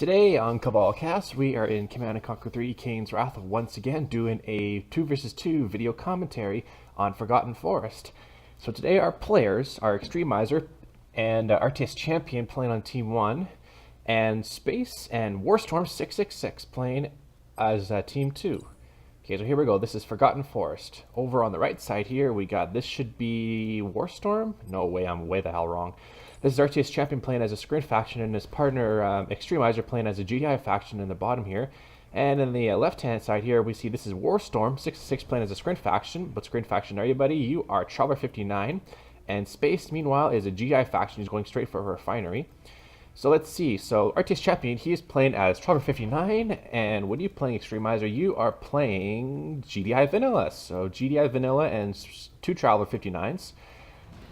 Today on Cabal Cast, we are in Command & Conquer 3 Kane's Wrath once again doing a 2 versus 2 video commentary on Forgotten Forest. So today our players are Xtremizer and RTS Champion playing on Team 1, and Space and Warstorm 666 playing as Team 2. Okay, so here we go. This is Forgotten Forest. Over on the right side here, we got, this should be Warstorm? No way, I'm way the hell wrong. This is RTS Champion playing as a Screen faction, and his partner Xtremizer playing as a GDI faction in the bottom here. And in the left-hand side here, we see this is Warstorm 666 playing as a Screen faction. But Screen faction, are you, buddy? You are Traveler 59. And Space, meanwhile, is a GDI faction. He's going straight for a refinery. So let's see. So RTS Champion, he is playing as Traveler 59, and what are you playing, Xtremizer? You are playing GDI Vanilla. So GDI Vanilla and two Traveler 59s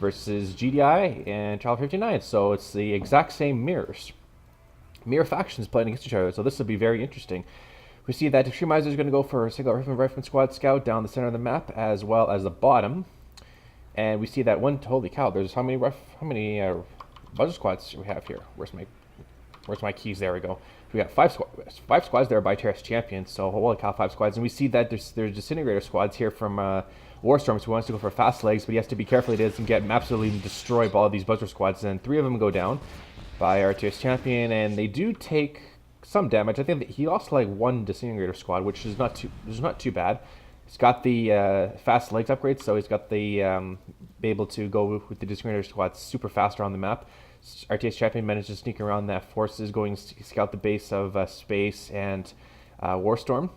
versus GDI and Traveler 59. So it's the exact same mirrors. Mirror factions playing against each other. So this will be very interesting. We see that Xtremizer is going to go for a single Rifleman Squad Scout down the center of the map as well as the bottom. And we see that one. Holy cow! There's how many Buzzer squads we have here? Where's my keys? There we go. We got five squads there by TRS Champion. So holy cow, 5 squads. And we see that there's Disintegrator squads here from Warstorm, so he wants to go for fast legs, but he has to be careful. He doesn't get absolutely destroyed by all these Buzzer squads. And 3 of them go down by our TRS Champion, and they do take some damage. I think that he lost like 1 Disintegrator squad, which is not too bad. He's got the fast legs upgrade, so he's got the be able to go with the Disintegrator squad super faster on the map. RTS Champion managed to sneak around that forces, going to scout the base of Space and Warstorm.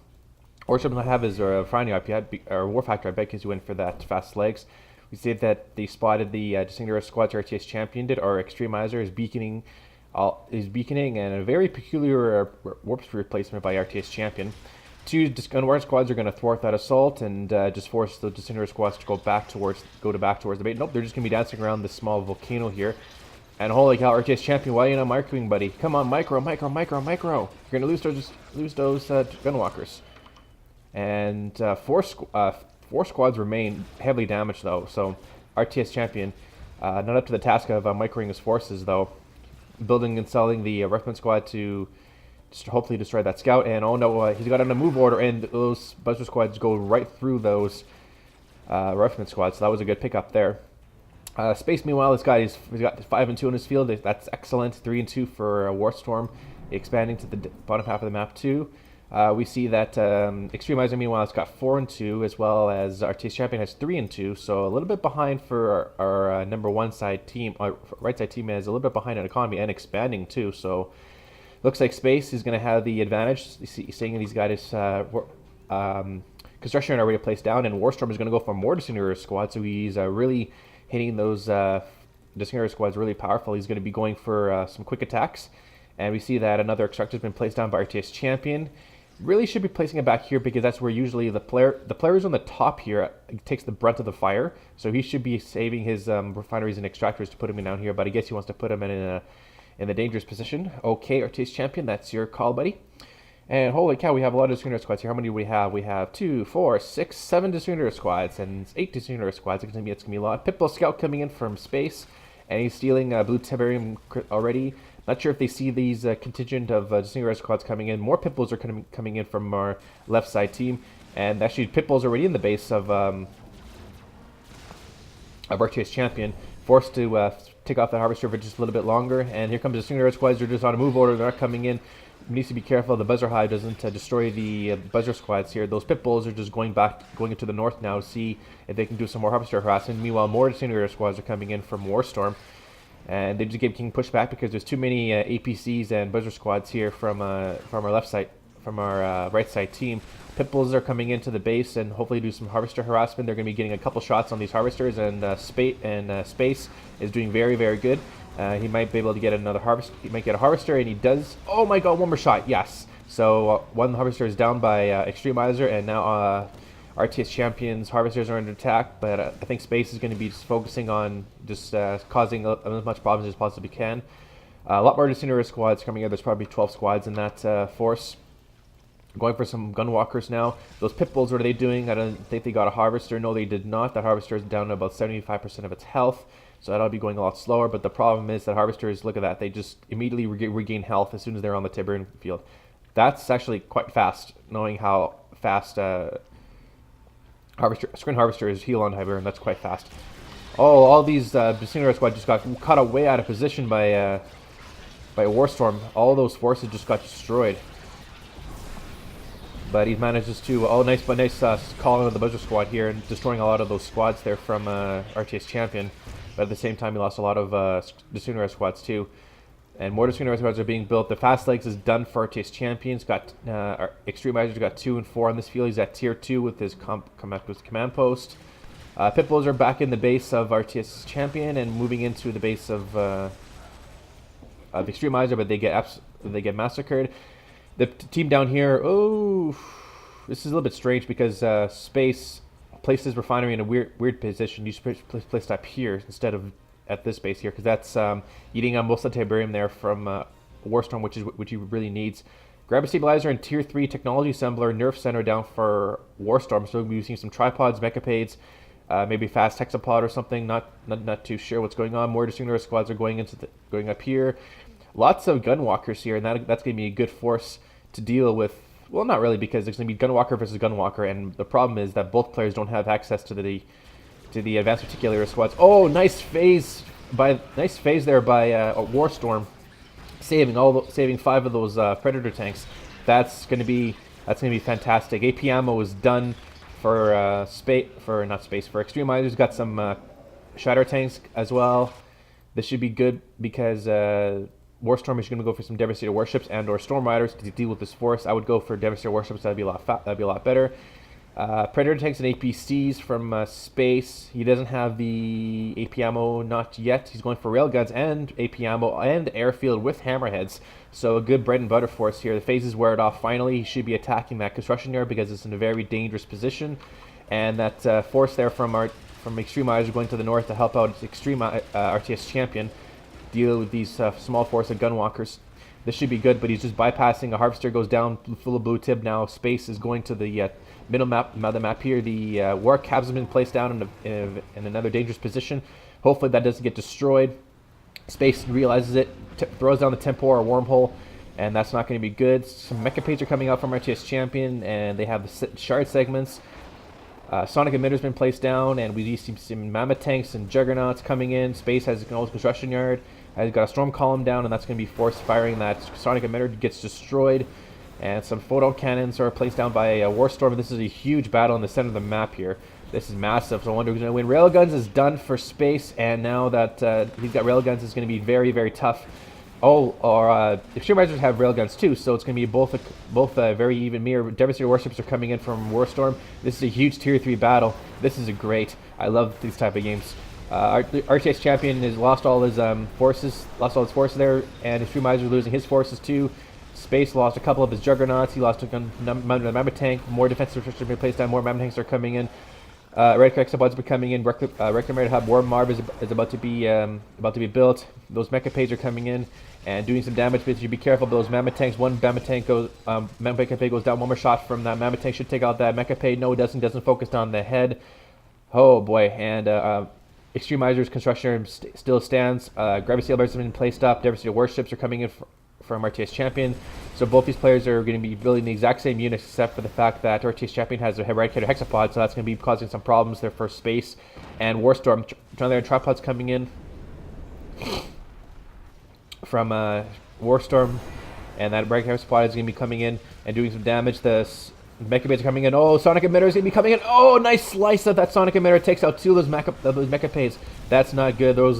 Warstorm might have his refinery IP, or War Factor, I bet, because he went for that fast legs. We see that they spotted the Disintegrator squads RTS Champion did, or Xtremizer is beaconing, and a very peculiar warp speed replacement by RTS Champion. 2 Gunwire squads are going to thwart that assault and just force the Disintegrator squads to go back towards the bait. Nope, they're just going to be dancing around this small volcano here. And holy cow, RTS Champion, why are you not microing, buddy? Come on, micro. You're going to lose those Gunwalkers. And 4 squads remain heavily damaged, though. So RTS Champion, not up to the task of microing his forces, though. Building and selling the Rifleman squad to hopefully destroy that scout. And oh no, he's got on a move order, and those Buzzer squads go right through those Rifleman squads. So that was a good pickup there. Space, meanwhile, this guy he's got 5 and 2 in his field. That's excellent. 3 and 2 for Warstorm, expanding to the bottom half of the map too. We see that Xtremizer, meanwhile, has got 4 and 2, as well as RTS Champion has 3 and 2. So a little bit behind for our number 1 side team. Our right side team is a little bit behind in economy and expanding too. So looks like Space is going to have the advantage. Seeing these guys construction already placed down, and Warstorm is going to go for more Disintegrator squads. So he's really hitting those Disintegrator squads really powerful. He's going to be going for some quick attacks. And we see that another Extractor has been placed down by RTS Champion. Really should be placing it back here, because that's where usually the player who's on the top here takes the brunt of the fire. So he should be saving his refineries and extractors to put him in down here. But I guess he wants to put him in a dangerous position. Okay, RTS Champion, that's your call, buddy. And holy cow, we have a lot of Disintegrator squads here. How many do we have? We have 2, 4, 6, 7 Disintegrator squads and 8 Disintegrator squads. It's gonna be a lot. Pitbull Scout coming in from Space, and he's stealing Blue Tiberium already. Not sure if they see these contingent of Disintegrator squads coming in. More Pitbulls are coming in from our left side team, and actually Pitbull's already in the base of RTS Champion, forced to take off the Harvester for just a little bit longer. And here comes the Disintegrator squads. They're just on a move order. They're not coming in. Needs to be careful the Buzzer Hive doesn't destroy the Buzzer squads here. Those Pitbulls are just going into the north now to see if they can do some more Harvester harassment. Meanwhile, more Disintegrator squads are coming in from Warstorm, and they just keep getting pushed back because there's too many APCs and Buzzer squads here from our left side, from our right side team. Pitbulls are coming into the base and hopefully do some Harvester harassment. They're going to be getting a couple shots on these Harvesters, and Space is doing very, very good. He might be able to get another Harvester. He might get a Harvester, and he does. Oh my god, 1 more shot. Yes. So 1 Harvester is down by Xtremizer, and now RTS Champion's Harvesters are under attack. But I think Space is going to be just focusing on just causing as much problems as possibly can. A lot more Disintegrator squads coming in. There's probably 12 squads in that force. Going for some Gunwalkers now. Those Pitbulls, what are they doing? I don't think they got a Harvester. No, they did not. The Harvester is down to about 75% of its health. so that'll be going a lot slower. But the problem is that Harvesters, look at that, they just immediately regain health as soon as they're on the Tiburn field. That's actually quite fast, knowing how fast Screen Harvesters heal on Tiburn. That's quite fast. Oh, all these Disintegration Squad just got caught away out of position by a Warstorm. All those forces just got destroyed. But he manages to, nice call of the Buzzer Squad here and destroying a lot of those squads there from RTS Champion. But at the same time, he lost a lot of Disintegration Squads too. And more Disintegration Squads are being built. The Fast Legs is done for RTS Champions. Got Xtremizer's got 2 and 4 on this field. He's at tier 2 with his command post. Pitbulls are back in the base of RTS Champion and moving into the base of Xtremizer, but they get massacred. The team down here, this is a little bit strange because Space placed his refinery in a weird position. You should place it up here instead of at this base here, because that's eating on most of the Tiberium there from Warstorm, which he really needs. Grab a stabilizer and tier 3 technology assembler nerf center down for Warstorm. So we'll be using some tripods, mechapades, maybe fast hexapod or something. Not too sure what's going on. More Disintegration Squads are going up here. Lots of Gunwalkers here, and that's going to be a good force to deal with. Well, not really, because it's going to be Gunwalker versus Gunwalker, and the problem is that both players don't have access to the advanced articulator squads. Oh, nice phase there by Warstorm, saving 5 of those Predator tanks. That's going to be fantastic. AP ammo is done for Xtremizer's got some Shatter tanks as well. This should be good because Warstorm is going to go for some Devastator warships and or Storm Riders to deal with this force. I would go for Devastator warships. That'd be a lot better. Predator tanks and APCs from Space. He doesn't have the AP ammo, not yet. He's going for railguns and AP ammo and airfield with hammerheads. So a good bread and butter force here. The phases wear it off finally. He should be attacking that construction yard because it's in a very dangerous position. And that force there from Xtremizer going to the north to help out RTS Champion deal with these small force of Gunwalkers. This should be good, but he's just bypassing. A Harvester goes down full of blue tib now. Space is going to the middle map of the map here. The War Cabs has been placed down in another dangerous position. Hopefully that doesn't get destroyed. Space realizes it, throws down the Tempor wormhole, and that's not going to be good. Some mechapades are coming out from RTS Champion, and they have the shard segments. Sonic Emitter's been placed down, and we see some Mammoth tanks and Juggernauts coming in. Space has an old construction yard. Has got a storm column down, and that's going to be force firing. That Sonic Emitter gets destroyed, and some photon cannons are placed down by Warstorm. This is a huge battle in the center of the map here. This is massive, so I wonder who's going to win. Railguns is done for Space, and now that he's got railguns, it's going to be very, very tough. Xtremizers have railguns too, so it's going to be both very even mirror. Devastator warships are coming in from Warstorm. This is a huge tier 3 battle. This is great. I love these type of games. RTS Champion has lost all his forces there, and Xtremizer losing his forces too. Space lost a couple of his Juggernauts. He lost a Mammoth tank. More defensive restrictions have been placed down. More Mammoth tanks are coming in. Red Exapods are coming in. Reclamator Hub War Marv is about to be built. Those mechapades are coming in and doing some damage, but you be careful of those Mammoth tanks. One Mammoth tank goes, mechapade goes down. One more shot from that Mammoth tank should take out that mechapade. No, it doesn't focus on the head. Oh boy, and Xtremizer's construction still stands. Gravity Sailboats have been placed up. Devastator warships are coming in from RTS Champion. So both these players are going to be building the exact same units, except for the fact that RTS Champion has a Eradicator Hexapod, so that's going to be causing some problems there for Space. And Warstorm, another tripods coming in from Warstorm, and that Eradicator Hexapod is going to be coming in and doing some damage. The Mechapades are coming in. Oh, Sonic Emitter is going to be coming in. Oh, nice slice of that Sonic Emitter. Takes out 2 of those Mechapades. That's not good. Those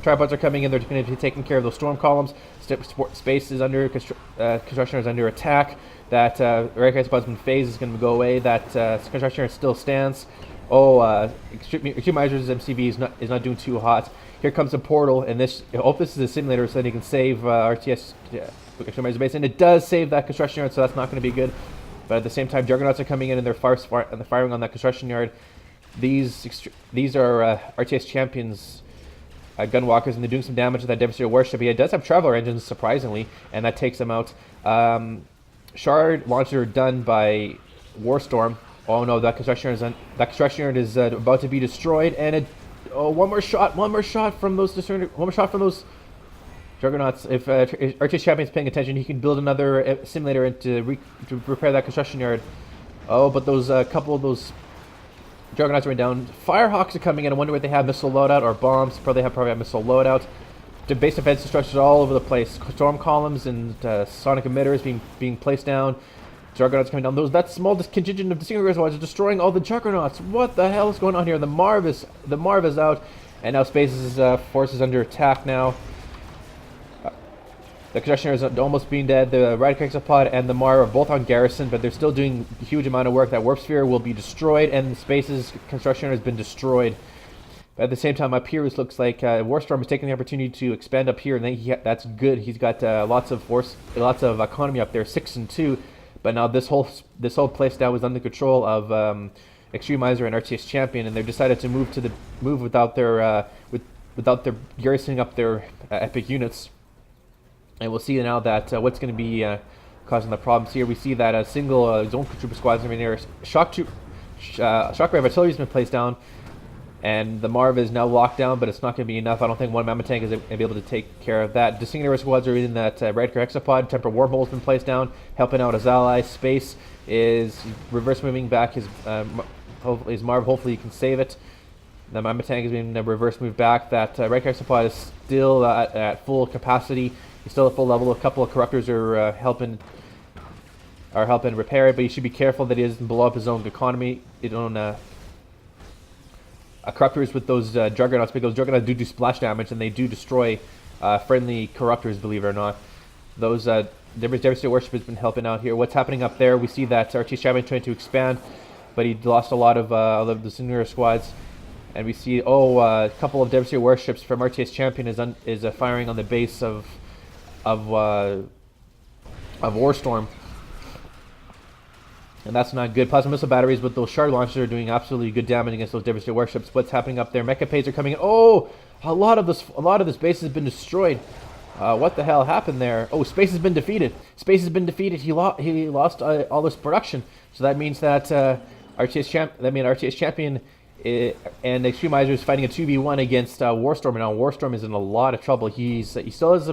tripods are coming in. They're going to be taking care of those storm columns. Space is under construction is under attack. That Eradicator Hexapod's phase is going to go away. That construction still stands. Oh, Xtremizer's MCV is not doing too hot. Here comes a portal, and this is a simulator, so that you can save RTS Xtremizer base, and it does save that construction yard, so that's not going to be good. But at the same time, Juggernauts are coming in and they're firing on that construction yard. These are RTS Champions Gunwalkers, and they're doing some damage to that Devastator warship. He does have Traveler engines, surprisingly, and that takes him out. Shard launcher done by Warstorm. Oh no, that construction yard is about to be destroyed, and Oh, one more shot from those Juggernauts. If RTS Champion's paying attention, he can build another simulator to repair that construction yard. Oh, but those couple of those Juggernauts are down. Firehawks are coming in. I wonder what they have, missile loadout or bombs. Probably have missile loadout. The base defense structures all over the place. Storm columns and sonic emitters being placed down. Juggernauts coming down. That small contingent of disintegrators are destroying all the Juggernauts. What the hell is going on here? The Marv is out, and now Space's force is under attack now. The constructioner is almost being dead. The Radical Hexapod and the Marv are both on garrison, but they're still doing a huge amount of work. That warp sphere will be destroyed, and Space's construction has been destroyed. But at the same time, up here, it looks like Warstorm is taking the opportunity to expand up here, and that's good. He's got lots of economy up there, 6 and 2. But now this whole place now is under control of Xtremizer and RTS Champion, and they've decided to move without their garrisoning up their epic units. And we'll see now that what's going to be causing the problems here. We see that a single zone trooper squad is in there. Shockwave artillery has been placed down, and the Marv is now locked down, but it's not going to be enough. I don't think one Mammoth tank is going to be able to take care of that. Disintegrator squads are in that Radical Hexapod. Temper Wormhole has been placed down, helping out his ally. Space is reverse moving back his Marv. Hopefully he can save it. The Mammoth tank is being reverse moved back. That Radical Hexapod is still at full capacity. He's still at full level. A couple of corruptors are helping repair it, but he should be careful that he doesn't blow up his own economy, his own corruptors with those Juggernauts, because Juggernauts do splash damage and they do destroy friendly corruptors, believe it or not. Those Devastator Worship has been helping out here. What's happening up there? We see that RTS Champion trying to expand, but he lost a lot of the senior squads. And we see a couple of Devastator Warships from RTS Champion is firing on the base of Warstorm. And that's not good. Plasma missile batteries with those shard launchers are doing absolutely good damage against those Devastator Warships. What's happening up there? Mecha Pays are coming in. Oh, a lot of this base has been destroyed. What the hell happened there? Oh, Space has been defeated. Space has been defeated. He lost all this production. So that means that RTS Champion and Xtremizer is fighting a 2v1 against Warstorm, and now Warstorm is in a lot of trouble. He still has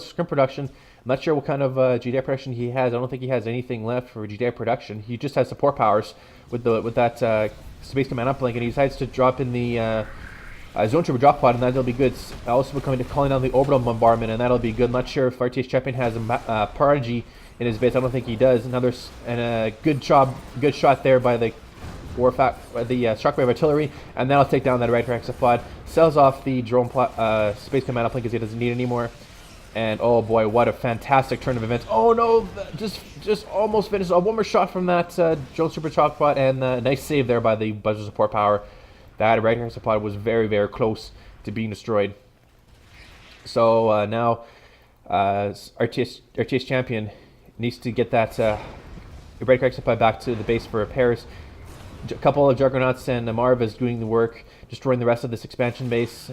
scrim production. I'm not sure what kind of GDI production he has. I don't think he has anything left for GDI production. He just has support powers with that Space Command uplink, and he decides to drop in the Zone Trooper drop pod, and that'll be good. Also calling down the orbital bombardment, and that'll be good. I'm not sure if RTS Champion has a Prodigy in his base. I don't think he does. A good shot there by the Shockwave artillery, and that'll take down that Radical Hexapod. Sells off the drone Space Command uplink because he doesn't need it anymore. And oh boy, what a fantastic turn of events! Oh no, just almost finished. One more shot from that drone super Shockbot, and a nice save there by the buzzer support power. That Radical Hexapod was very, very close to being destroyed. So now RTS Champion needs to get that Radical Hexapod back to the base for repairs. A couple of Juggernauts and Marv is doing the work, destroying the rest of this expansion base.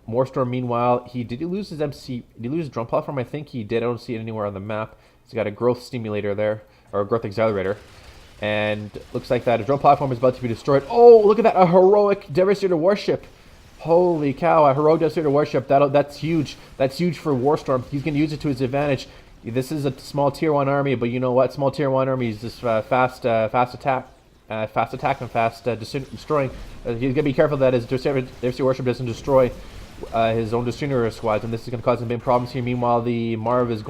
Moorstorm, meanwhile, did he lose his drone platform? I think he did. I don't see it anywhere on the map. He's got a growth stimulator there, or a growth accelerator. And looks like that a drone platform is about to be destroyed. Oh, look at that, a heroic Devastator warship. Holy cow, a heroic Devastator warship. That's huge. That's huge for Warstorm. He's going to use it to his advantage. This is a small tier 1 army, but you know what? Small tier 1 army is just fast attack and fast destroying. He's going to be careful that his Devastator warship doesn't destroy his own disintegrator squads, and this is going to cause some big problems here. Meanwhile, the Marv is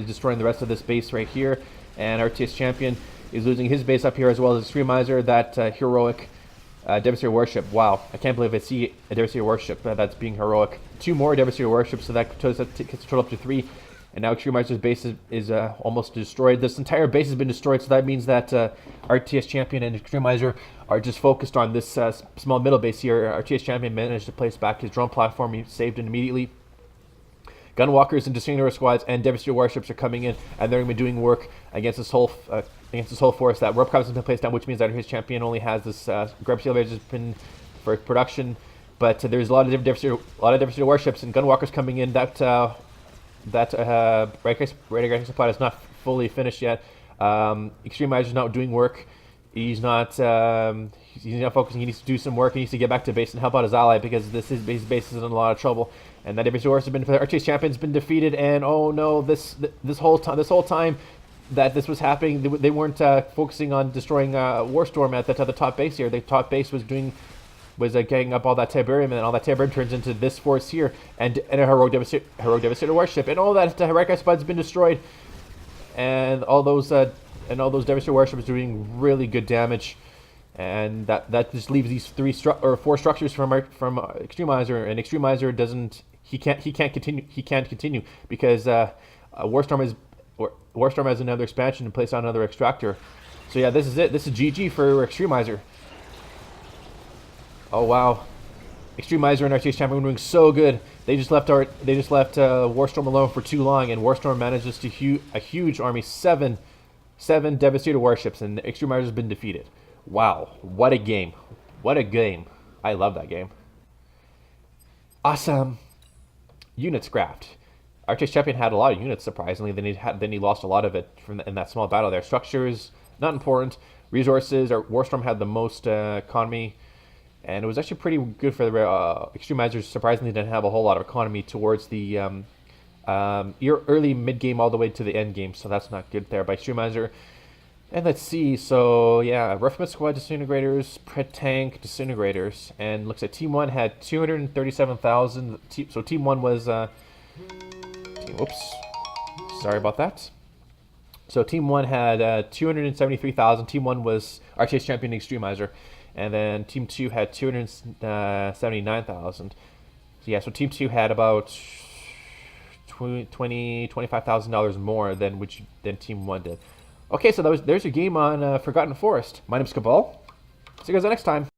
destroying the rest of this base right here, and RTS Champion is losing his base up here as well as Xtremizer, that heroic Devastator warship. Wow, I can't believe I see a Devastator warship that's being heroic. 2 more Devastator warships, so that gets the total up to 3. And now Xtremizer's base is almost destroyed. This entire base has been destroyed, so that means that RTS Champion and Xtremizer are just focused on this small middle base here. RTS Champion managed to place back his drone platform. He saved it immediately. Gunwalkers and disintegrator squads and Devastator warships are coming in, and they're going to be doing work against this whole force. That warp crabs has been placed down, which means that his champion only has this grab seal has been for production. But there's a lot of Devastator warships and Gunwalkers coming in. That Radical Hexapod is not fully finished yet. Xtremizer is now doing work. He's not focusing. He needs to do some work. He needs to get back to base and help out his ally because his base is in a lot of trouble. And that Davis Horse has been our chase champion's been defeated. And oh no, this whole time that this was happening, they weren't focusing on destroying Warstorm at the top base here. The top base was getting up all that Tiberium, and then all that Tiberium turns into this force here, and a heroic Devastator warship, and all that heroic Spud's been destroyed, and all those Devastator warships doing really good damage, and that just leaves these four structures from Xtremizer, and Xtremizer doesn't. He can't continue because Warstorm has another expansion and place on another extractor. So yeah, this is it. This is GG for Xtremizer. Oh wow, Xtremizer and our chase champion were doing so good. They just left Warstorm alone for too long, and Warstorm manages to a huge army, seven Devastator warships, and Xtremizer's been defeated. Wow, what a game! What a game! I love that game. Awesome. Unit scrapped. Our chase champion had a lot of units, surprisingly. Then he lost a lot of it in that small battle there. Structures, not important. Resources, our Warstorm had the most economy, and it was actually pretty good for the Xtremizers. Surprisingly, didn't have a whole lot of economy towards the early mid game all the way to the end game, so that's not good there by Xtremizer. And let's see, so yeah, Rifleman Squad Disintegrators, Tank Disintegrators, and looks like Team 1 had 237,000, so Team 1 was, whoops, sorry about that. So Team 1 had 273,000, Team 1 was our chase champion Xtremizer, and then Team 2 had 279,000. So yeah, so Team 2 had about $25,000 more than Team 1 did. Okay, so there's your game on Forgotten Forest. My name's Cabal. See you guys next time.